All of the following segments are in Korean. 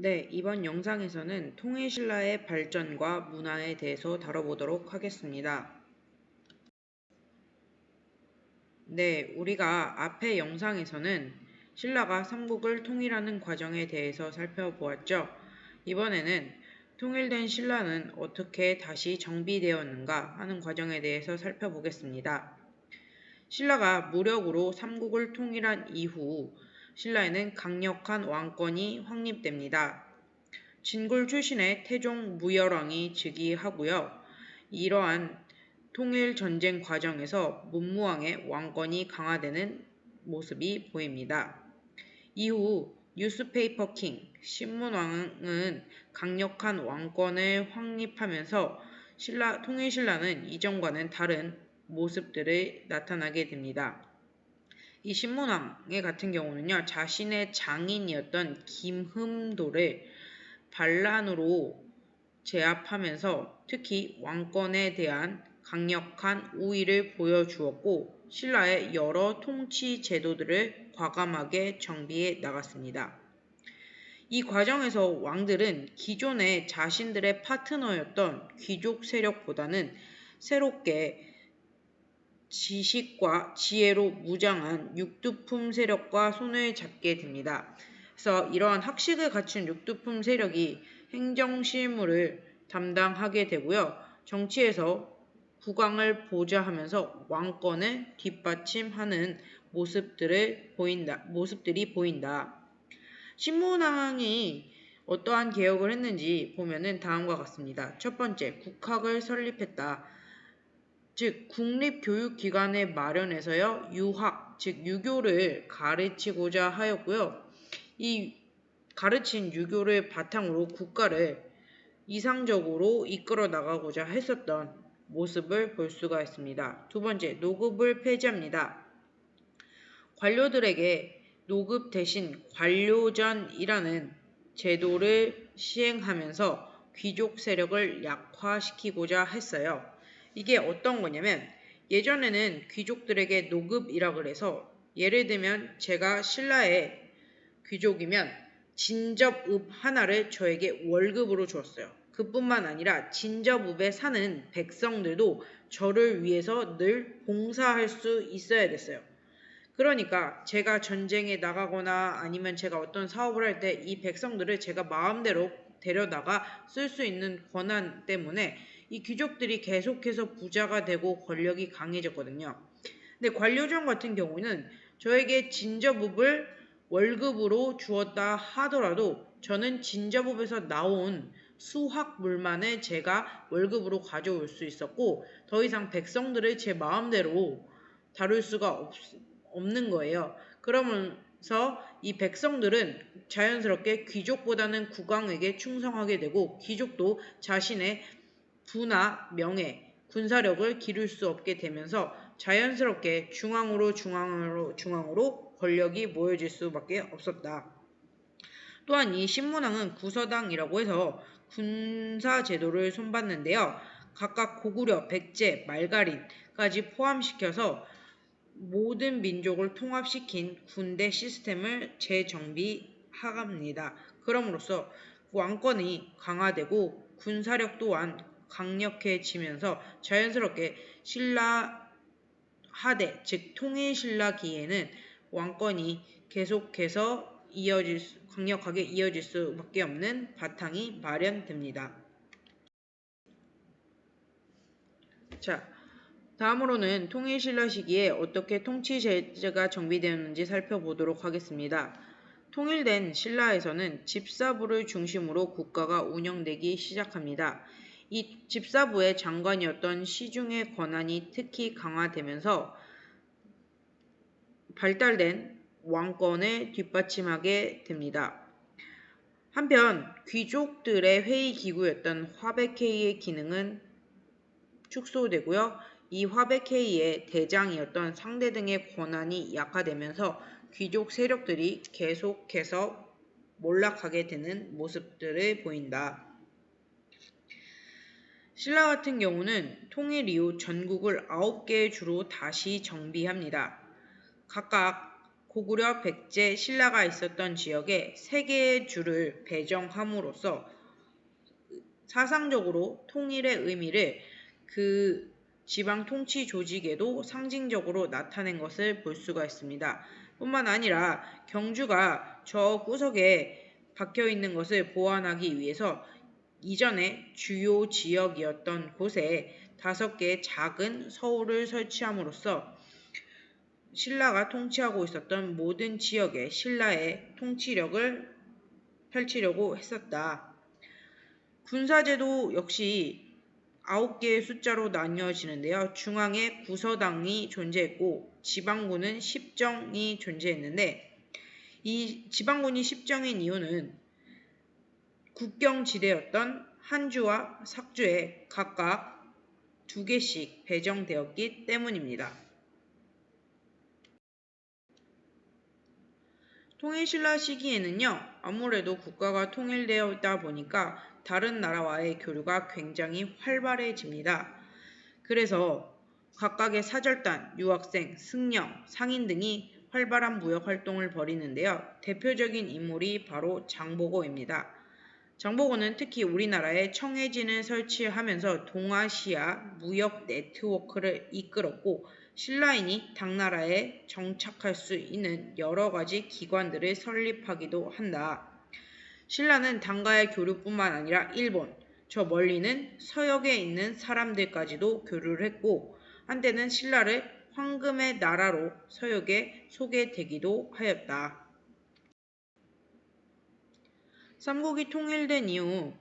네, 이번 영상에서는 통일신라의 발전과 문화에 대해서 다뤄보도록 하겠습니다. 네, 우리가 앞의 영상에서는 신라가 삼국을 통일하는 과정에 대해서 살펴보았죠. 이번에는 통일된 신라는 어떻게 다시 정비되었는가 하는 과정에 대해서 살펴보겠습니다. 신라가 무력으로 삼국을 통일한 이후 신라에는 강력한 왕권이 확립됩니다. 진골 출신의 태종 무열왕이 즉위하고요. 이러한 통일전쟁 과정에서 문무왕의 왕권이 강화되는 모습이 보입니다. 이후 뉴스페이퍼 킹, 신문왕은 강력한 왕권을 확립하면서 통일신라는 이전과는 다른 모습들이 나타나게 됩니다. 이 신문왕의 같은 경우는요, 자신의 장인이었던 김흠도를 반란으로 제압하면서 특히 왕권에 대한 강력한 우위를 보여주었고 신라의 여러 통치 제도들을 과감하게 정비해 나갔습니다. 이 과정에서 왕들은 기존의 자신들의 파트너였던 귀족 세력보다는 새롭게 지식과 지혜로 무장한 육두품 세력과 손을 잡게 됩니다. 그래서 이러한 학식을 갖춘 육두품 세력이 행정실무를 담당하게 되고요. 정치에서 국왕을 보좌하면서 왕권을 뒷받침하는 모습들이 보인다. 신문왕이 어떠한 개혁을 했는지 보면은 다음과 같습니다. 첫 번째, 국학을 설립했다. 즉 국립교육기관을 마련해서요. 유학, 즉 유교를 가르치고자 하였고요. 이 가르친 유교를 바탕으로 국가를 이상적으로 이끌어 나가고자 했었던 모습을 볼 수가 있습니다. 두 번째, 노급을 폐지합니다. 관료들에게 노급 대신 관료전이라는 제도를 시행하면서 귀족 세력을 약화시키고자 했어요. 이게 어떤 거냐면 예전에는 귀족들에게 노급이라 그래서 예를 들면 제가 신라의 귀족이면 진접읍 하나를 저에게 월급으로 주었어요. 그뿐만 아니라 진접읍에 사는 백성들도 저를 위해서 늘 봉사할 수 있어야 됐어요. 그러니까 제가 전쟁에 나가거나 아니면 제가 어떤 사업을 할 때 이 백성들을 제가 마음대로 데려다가 쓸 수 있는 권한 때문에 이 귀족들이 계속해서 부자가 되고 권력이 강해졌거든요. 근데 관료정 같은 경우는 저에게 진저법을 월급으로 주었다 하더라도 저는 진저법에서 나온 수확물만을 제가 월급으로 가져올 수 있었고 더 이상 백성들을 제 마음대로 다룰 수가 없는 거예요. 그러면서 이 백성들은 자연스럽게 귀족보다는 국왕에게 충성하게 되고 귀족도 자신의 부나 명예, 군사력을 기를 수 없게 되면서 자연스럽게 중앙으로 권력이 모여질 수밖에 없었다. 또한 이 신문왕은 구서당이라고 해서 군사 제도를 손봤는데요. 각각 고구려, 백제, 말갈인까지 포함시켜서 모든 민족을 통합시킨 군대 시스템을 재정비합니다. 그럼으로써 왕권이 강화되고 군사력 또한 강력해지면서 자연스럽게 신라 하대, 즉 통일신라기에는 왕권이 계속해서 강력하게 이어질 수밖에 없는 바탕이 마련됩니다. 자, 다음으로는 통일신라 시기에 어떻게 통치제가 정비되었는지 살펴보도록 하겠습니다. 통일된 신라에서는 집사부를 중심으로 국가가 운영되기 시작합니다. 이 집사부의 장관이었던 시중의 권한이 특히 강화되면서 발달된 왕권을 뒷받침하게 됩니다. 한편 귀족들의 회의 기구였던 화백회의의 기능은 축소되고요. 이 화백회의의 대장이었던 상대 등의 권한이 약화되면서 귀족 세력들이 계속해서 몰락하게 되는 모습들을 보인다. 신라 같은 경우는 통일 이후 전국을 9개의 주로 다시 정비합니다. 각각 고구려 백제 신라가 있었던 지역에 3개의 주를 배정함으로써 사상적으로 통일의 의미를 그 지방 통치 조직에도 상징적으로 나타낸 것을 볼 수가 있습니다. 뿐만 아니라 경주가 저 구석에 박혀 있는 것을 보완하기 위해서 이전에 주요 지역이었던 곳에 5개의 작은 서울을 설치함으로써 신라가 통치하고 있었던 모든 지역에 신라의 통치력을 펼치려고 했었다. 군사제도 역시 9개의 숫자로 나뉘어지는데요. 중앙에 구서당이 존재했고 지방군은 10정이 존재했는데 이 지방군이 10정인 이유는 국경지대였던 한주와 삭주에 각각 2개씩 배정되었기 때문입니다. 통일신라 시기에는요. 아무래도 국가가 통일되어 있다 보니까 다른 나라와의 교류가 굉장히 활발해집니다. 그래서 각각의 사절단, 유학생, 승려, 상인 등이 활발한 무역활동을 벌이는데요. 대표적인 인물이 바로 장보고입니다. 장보고는 특히 우리나라에 청해진을 설치하면서 동아시아 무역 네트워크를 이끌었고 신라인이 당나라에 정착할 수 있는 여러 가지 기관들을 설립하기도 한다. 신라는 당과의 교류뿐만 아니라 일본, 저 멀리는 서역에 있는 사람들까지도 교류를 했고 한때는 신라를 황금의 나라로 서역에 소개되기도 하였다. 삼국이 통일된 이후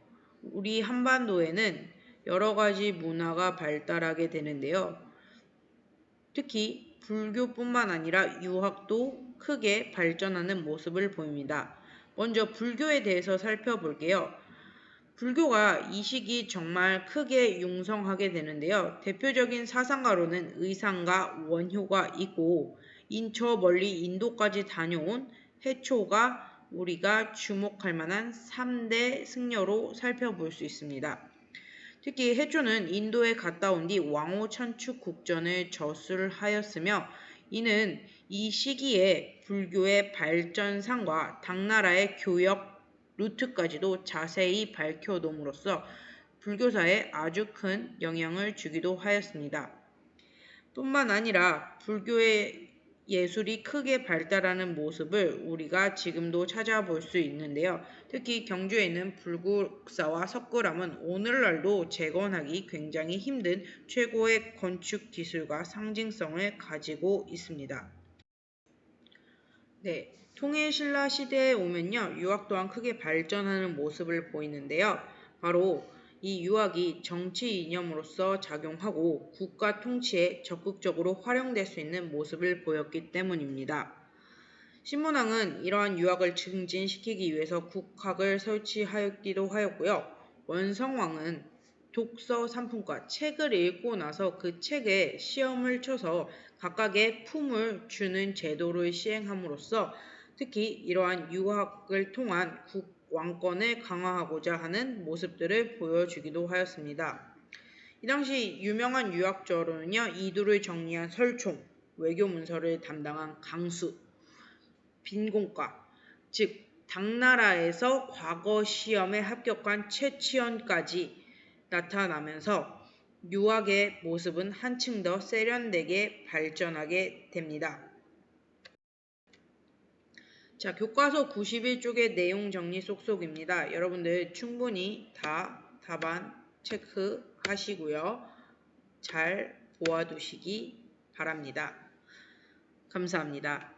우리 한반도에는 여러 가지 문화가 발달하게 되는데요. 특히 불교뿐만 아니라 유학도 크게 발전하는 모습을 보입니다. 먼저 불교에 대해서 살펴볼게요. 불교가 이 시기 정말 크게 융성하게 되는데요. 대표적인 사상가로는 의상가 원효가 있고 저 멀리 인도까지 다녀온 해초가 우리가 주목할 만한 3대 승려로 살펴볼 수 있습니다. 특히 해초는 인도에 갔다 온 뒤 왕호 천축 국전을 저술하였으며 이는 이 시기에 불교의 발전상과 당나라의 교역 루트까지도 자세히 밝혀놓음으로써 불교사에 아주 큰 영향을 주기도 하였습니다. 뿐만 아니라 불교의 예술이 크게 발달하는 모습을 우리가 지금도 찾아볼 수 있는데요. 특히 경주에 있는 불국사와 석굴암은 오늘날도 재건하기 굉장히 힘든 최고의 건축 기술과 상징성을 가지고 있습니다. 네, 통일신라 시대에 오면요. 유학 또한 크게 발전하는 모습을 보이는데요. 바로 이 유학이 정치 이념으로서 작용하고 국가 통치에 적극적으로 활용될 수 있는 모습을 보였기 때문입니다. 신문왕은 이러한 유학을 증진시키기 위해서 국학을 설치하였기도 하였고요. 원성왕은 독서 상품과 책을 읽고 나서 그 책에 시험을 쳐서 각각의 품을 주는 제도를 시행함으로써 특히 이러한 유학을 통한 왕권을 강화하고자 하는 모습들을 보여주기도 하였습니다. 이 당시 유명한 유학자로는요. 이두를 정리한 설총, 외교문서를 담당한 강수, 빈공과, 즉 당나라에서 과거 시험에 합격한 최치원까지 나타나면서 유학의 모습은 한층 더 세련되게 발전하게 됩니다. 자, 교과서 91쪽의 내용 정리 쏙쏙입니다. 여러분들 충분히 다 답안 체크하시고요. 잘 보아두시기 바랍니다. 감사합니다.